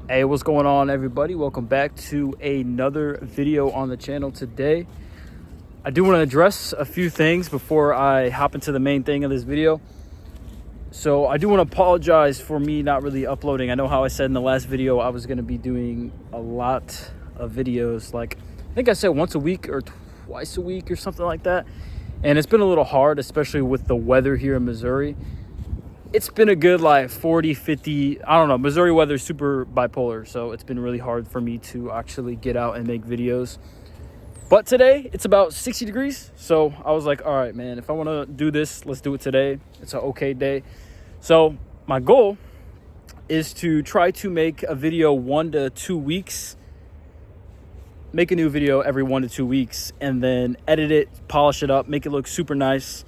Hey, what's going on, everybody? Welcome back to another video on the channel. Today I do want to address a few things before I hop into the main thing of this video. So I do want to apologize for me not really uploading. I know how I said in the last video I was going to be doing a lot of videos, like I think I said once a week or twice a week or something like that, and it's been a little hard, especially with the weather here in Missouri. It's been a good like 40, 50, I don't know. Missouri weather is super bipolar, so it's been really hard for me to actually get out and make videos. But today, it's about 60 degrees, so I was like, all right, man, if I want to do this, let's do it today. It's an okay day. So my goal is to try to make a video 1 to 2 weeks, make a new video every 1 to 2 weeks, and then edit it, polish it up, make it look super nice,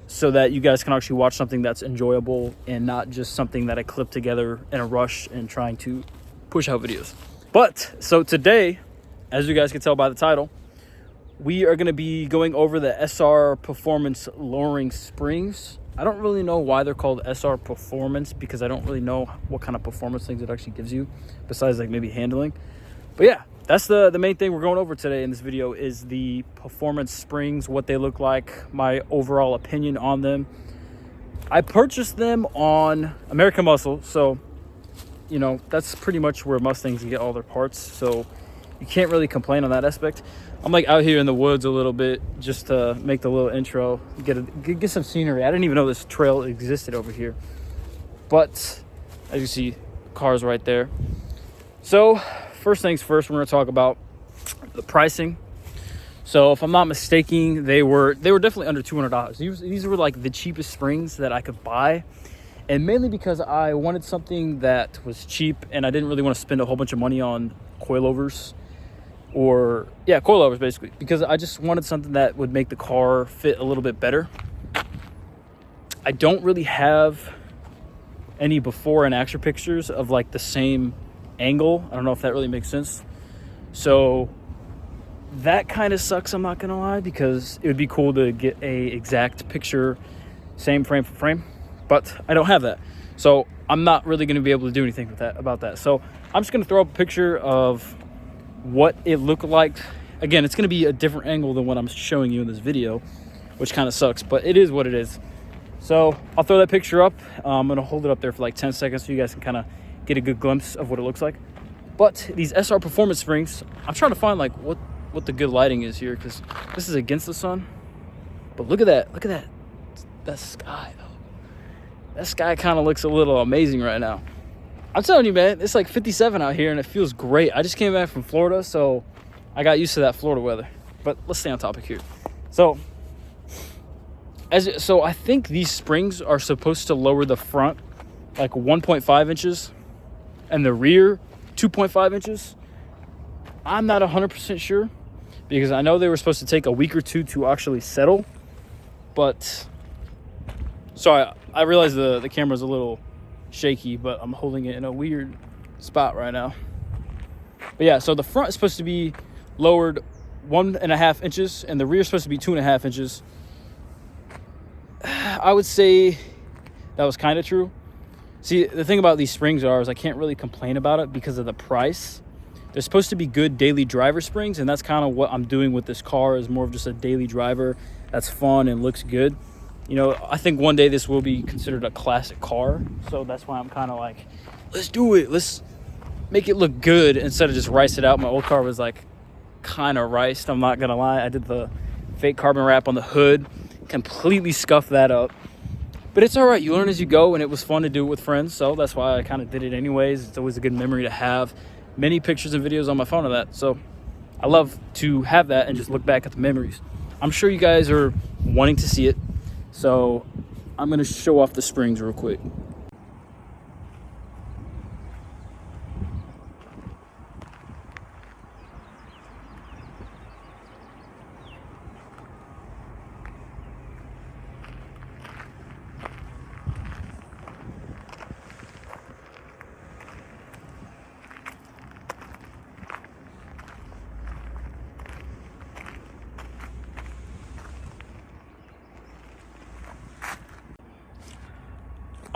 so that you guys can actually watch something that's enjoyable and not just something that I clip together in a rush and trying to push out videos. But so today, as you guys can tell by the title, we are going to be going over the SR Performance Lowering Springs. I don't really know why they're called SR Performance, because I don't really know what kind of performance things it actually gives you besides like maybe handling. But yeah, that's the main thing we're going over today in this video, is the performance springs, what they look like, my overall opinion on them. I purchased them on American Muscle, so you know that's pretty much where Mustangs get all their parts, so you can't really complain on that aspect. I'm like out here in the woods a little bit just to make the little intro, get some scenery. I didn't even know this trail existed over here, but as you see, cars right there. So first things first, we're going to talk about the pricing. So if I'm not mistaken, they were definitely under $200. These were like the cheapest springs that I could buy, and mainly because I wanted something that was cheap and I didn't really want to spend a whole bunch of money on coilovers, or coilovers basically, because I just wanted something that would make the car fit a little bit better. I don't really have any before and after pictures of like the same angle. I don't know if that really makes sense. So that kind of sucks, I'm not gonna lie, because it would be cool to get a exact picture, same frame for frame, but I don't have that, so I'm not really going to be able to do anything with that about that. So I'm just going to throw up a picture of what it looked like. Again, it's going to be a different angle than what I'm showing you in this video, which kind of sucks, but it is what it is. So I'll throw that picture up. I'm going to hold it up there for like 10 seconds so you guys can kind of get a good glimpse of what it looks like. But these SR Performance springs, I'm trying to find like what the good lighting is here, because this is against the sun. But look at that sky though. That sky kind of looks a little amazing right now. I'm telling you, man, it's like 57 out here and it feels great. I just came back from Florida, so I got used to that Florida weather. But let's stay on topic here. So I think these springs are supposed to lower the front like 1.5 inches and the rear 2.5 inches. I'm not 100% sure, because I know they were supposed to take a week or two to actually settle. But sorry, I realize the camera's a little shaky, but I'm holding it in a weird spot right now. But yeah, so the front is supposed to be lowered 1.5 inches and the rear is supposed to be 2.5 inches. I would say that was kind of true. See, the thing about these springs is I can't really complain about it because of the price. They're supposed to be good daily driver springs, and that's kind of what I'm doing with this car, is more of just a daily driver that's fun and looks good. You know, I think one day this will be considered a classic car, so that's why I'm kind of like, let's do it. Let's make it look good instead of just rice it out. My old car was like kind of riced, I'm not going to lie. I did the fake carbon wrap on the hood, completely scuffed that up. But it's all right. You learn as you go, and it was fun to do it with friends, so that's why I kind of did it anyways. It's always a good memory to have. Many pictures and videos on my phone of that, so I love to have that and just look back at the memories. I'm sure you guys are wanting to see it, so I'm going to show off the springs real quick.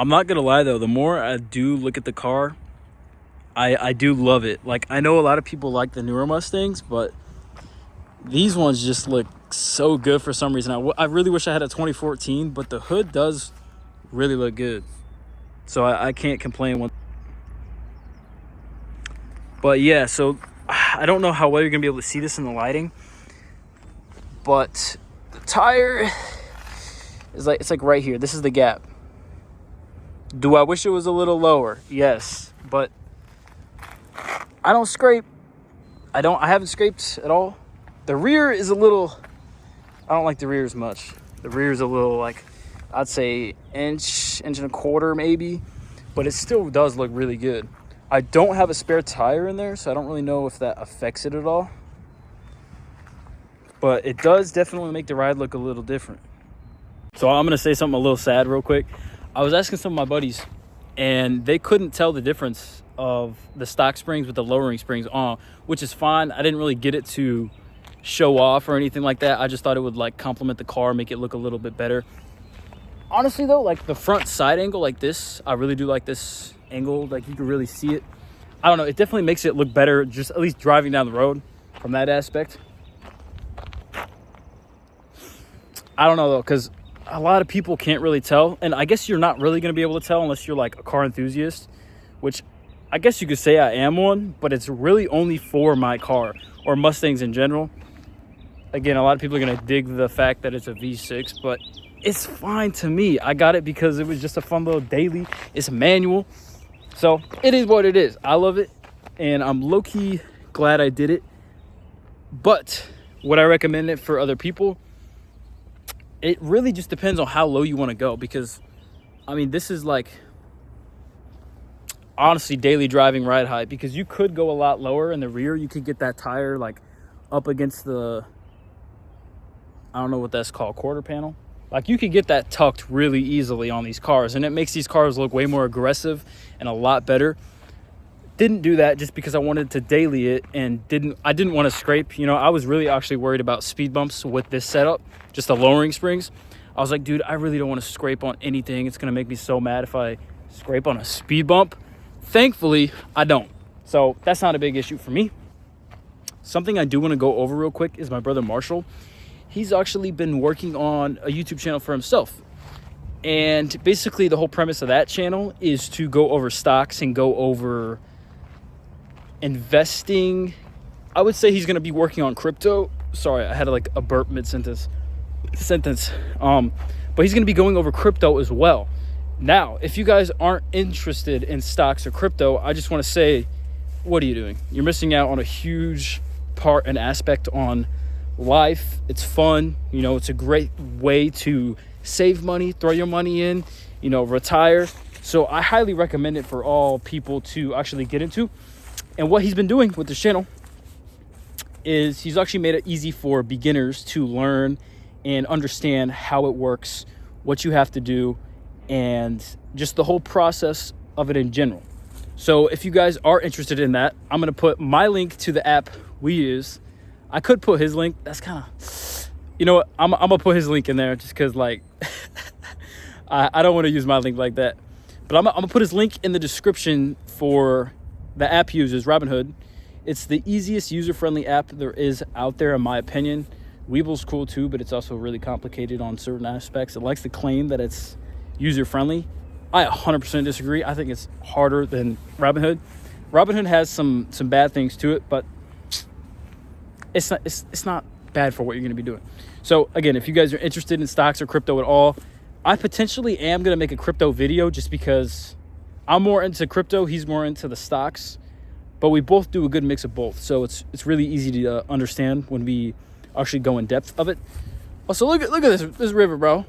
I'm not gonna lie though, the more I do look at the car, I do love it. Like, I know a lot of people like the newer Mustangs, but these ones just look so good for some reason. I really wish I had a 2014, but the hood does really look good. So I can't complain. But yeah, so I don't know how well you're going to be able to see this in the lighting. But the tire is like, it's like right here. This is the gap. Do I wish it was a little lower? Yes, but I don't scrape. I haven't scraped at all. The rear is a little, I don't like the rear as much. The rear is a little, like, I'd say inch and a quarter maybe, but it still does look really good. I don't have a spare tire in there, so I don't really know if that affects it at all. But it does definitely make the ride look a little different. So I'm going to say something a little sad real quick. I was asking some of my buddies, and they couldn't tell the difference of the stock springs with the lowering springs on, which is fine. I didn't really get it to show off or anything like that. I just thought it would like complement the car, make it look a little bit better. Honestly though, like the front side angle like this, I really do like this angle. Like you can really see it. I don't know, it definitely makes it look better, just at least driving down the road from that aspect. I don't know though, because a lot of people can't really tell, and I guess you're not really going to be able to tell unless you're like a car enthusiast, which I guess you could say I am one, but it's really only for my car or Mustangs in general. Again, a lot of people are going to dig the fact that it's a V6, but it's fine to me. I got it because it was just a fun little daily. It's manual. So it is what it is. I love it, and I'm low-key glad I did it. But would I recommend it for other people? It really just depends on how low you want to go, because, I mean, this is like, honestly, daily driving ride height, because you could go a lot lower in the rear. You could get that tire like up against the, I don't know what that's called, quarter panel. Like you could get that tucked really easily on these cars, and it makes these cars look way more aggressive and a lot better. Didn't do that just because I wanted to daily it, and I didn't want to scrape. You know, I was really actually worried about speed bumps with this setup, just the lowering springs. I was like, dude, I really don't want to scrape on anything. It's going to make me so mad if I scrape on a speed bump. Thankfully, I don't. So that's not a big issue for me. Something I do want to go over real quick is my brother Marshall. He's actually been working on a YouTube channel for himself. And basically the whole premise of that channel is to go over stocks and go over investing. I would say he's going to be working on crypto. Sorry, I had like a burp mid-sentence. But he's going to be going over crypto as well. Now, if you guys aren't interested in stocks or crypto, I just want to say, what are you doing? You're missing out on a huge part and aspect on life. It's fun. You know, it's a great way to save money, throw your money in, you know, retire. So I highly recommend it for all people to actually get into. And what he's been doing with this channel is he's actually made it easy for beginners to learn and understand how it works, what you have to do, and just the whole process of it in general. So if you guys are interested in that, I'm going to put my link to the app we use. I could put his link. That's kind of, you know what? I'm going to put his link in there just because, like, I don't want to use my link like that. But I'm going to put his link in the description for the app he uses, Robinhood. It's the easiest user-friendly app there is out there, in my opinion. Weeble's cool too, but it's also really complicated on certain aspects. It likes to claim that it's user-friendly. I 100% disagree. I think it's harder than Robinhood. Robinhood has some bad things to it, but it's not bad for what you're going to be doing. So again, if you guys are interested in stocks or crypto at all, I potentially am going to make a crypto video just because I'm more into crypto. He's more into the stocks, but we both do a good mix of both. So it's really easy to understand when we actually go in depth of it. Also, look at this river, bro.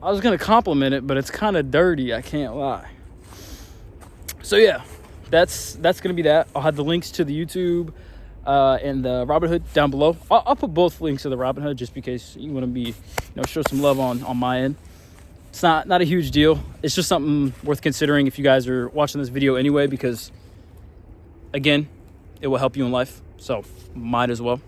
I was going to compliment it, but it's kind of dirty. I can't lie. So yeah, that's going to be that. I'll have the links to the YouTube and the Robinhood down below. I'll put both links to the Robinhood just because you want to be, show some love on my end. It's not a huge deal. It's just something worth considering if you guys are watching this video anyway, because again, it will help you in life. So might as well.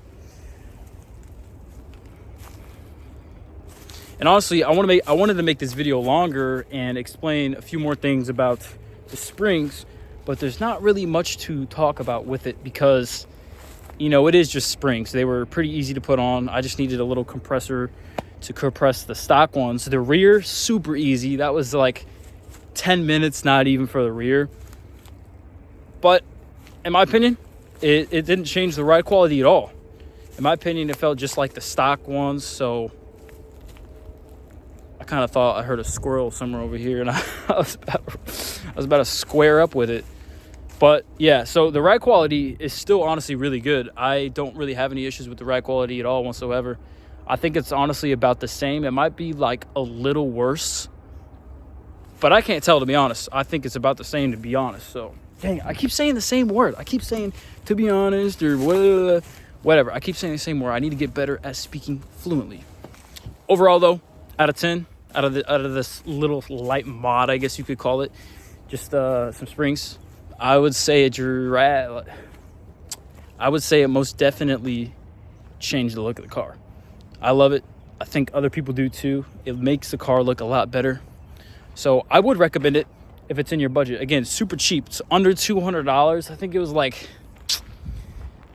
And honestly, I wanted to make this video longer and explain a few more things about the springs, but there's not really much to talk about with it because, you know, it is just springs. They were pretty easy to put on. I just needed a little compressor to compress the stock ones. The rear, super easy. That was like 10 minutes, not even for the rear. But in my opinion, it didn't change the ride quality at all. In my opinion, it felt just like the stock ones. So I kind of thought I heard a squirrel somewhere over here, and I was about to square up with it. But yeah, so the ride quality is still honestly really good. I don't really have any issues with the ride quality at all whatsoever. I think it's honestly about the same. It might be like a little worse, but I can't tell, to be honest. I think it's about the same, to be honest. So dang, I keep saying the same word. I keep saying, to be honest, or whatever. I keep saying the same word. I need to get better at speaking fluently. Overall, though, out of 10, out of this little light mod, I guess you could call it, just some springs, I would say it most definitely changed the look of the car. I love it. I think other people do too. It makes the car look a lot better. So I would recommend it if it's in your budget. Again, super cheap. It's under $200. I think it was like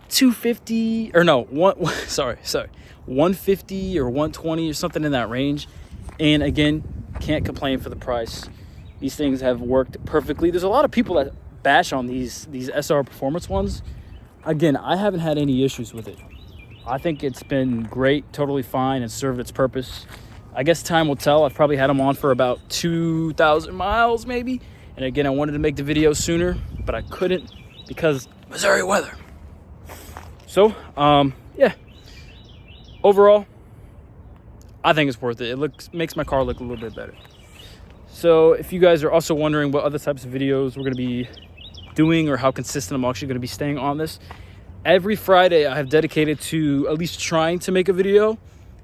$250 or no, 150 or 120 or something in that range. And again, can't complain for the price. These things have worked perfectly. There's a lot of people that bash on these SR Performance ones. Again, I haven't had any issues with it. I think it's been great, totally fine, and served its purpose. I guess time will tell. I've probably had them on for about 2,000 miles maybe. And again, I wanted to make the video sooner, but I couldn't because Missouri weather. So, yeah. Overall, I think it's worth it. It makes my car look a little bit better. So if you guys are also wondering what other types of videos we're going to be doing or how consistent I'm actually going to be staying on this, every Friday I have dedicated to at least trying to make a video,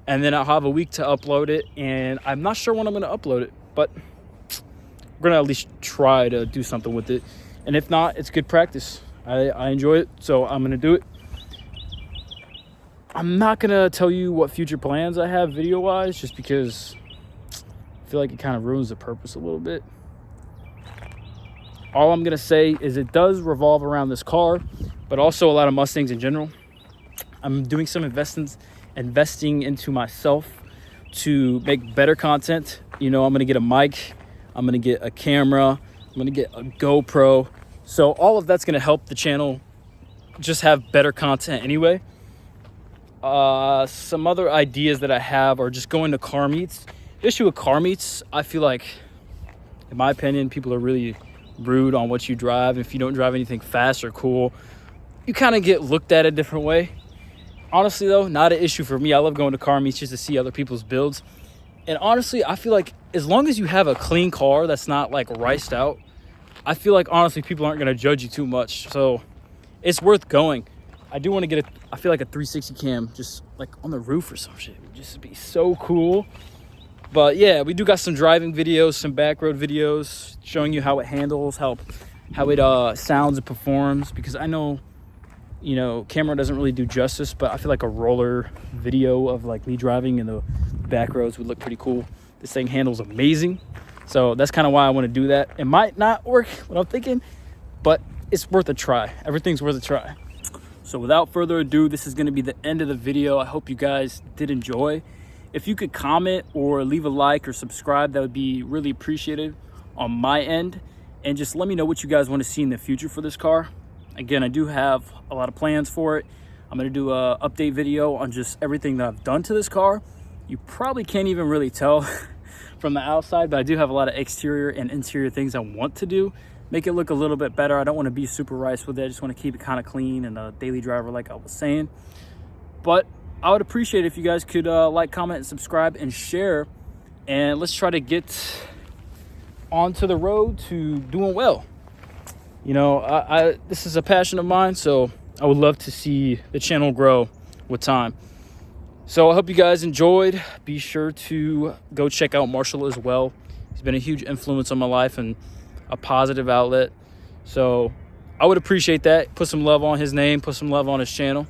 and then I'll have a week to upload it. And I'm not sure when I'm going to upload it, but we're going to at least try to do something with it. And if not, it's good practice. I enjoy it, so I'm going to do it. I'm not going to tell you what future plans I have video-wise, just because I feel like it kind of ruins the purpose a little bit. All I'm going to say is it does revolve around this car, but also a lot of Mustangs in general. I'm doing some investing into myself to make better content. You know, I'm going to get a mic. I'm going to get a camera. I'm going to get a GoPro. So all of that's going to help the channel just have better content anyway. Some other ideas that I have are just going to car meets. The issue with car meets, I feel like, in my opinion, people are really rude on what you drive. If you don't drive anything fast or cool, you kind of get looked at a different way. Honestly, though, not an issue for me. I love going to car meets just to see other people's builds. And honestly, I feel like as long as you have a clean car that's not like riced out, I feel like honestly people aren't going to judge you too much. So it's worth going. I do want to get I feel like a 360 cam just like on the roof or some shit. It would just be so cool. But yeah, we do got some driving videos, some back road videos showing you how it handles, how it sounds and performs. Because I know, you know, camera doesn't really do justice, but I feel like a roller video of like me driving in the back roads would look pretty cool. This thing handles amazing. So that's kind of why I want to do that. It might not work, what I'm thinking, but it's worth a try. Everything's worth a try. So without further ado, this is going to be the end of the video. I hope you guys did enjoy. If you could comment or leave a like or subscribe, that would be really appreciated on my end. And just let me know what you guys want to see in the future for this car. Again, I do have a lot of plans for it. I'm going to do a update video on just everything that I've done to this car. You probably can't even really tell from the outside, but I do have a lot of exterior and interior things I want to do. Make it look a little bit better. I don't want to be super rice with it. I just want to keep it kind of clean and a daily driver like I was saying. But I would appreciate it if you guys could like, comment, and subscribe and share. And let's try to get onto the road to doing well. You know, this is a passion of mine, so I would love to see the channel grow with time. So I hope you guys enjoyed. Be sure to go check out Marshall as well. He's been a huge influence on my life and a positive outlet. So I would appreciate that. Put some love on his name, put some love on his channel.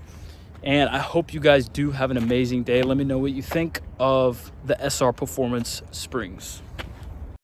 And I hope you guys do have an amazing day. Let me know what you think of the SR Performance Springs.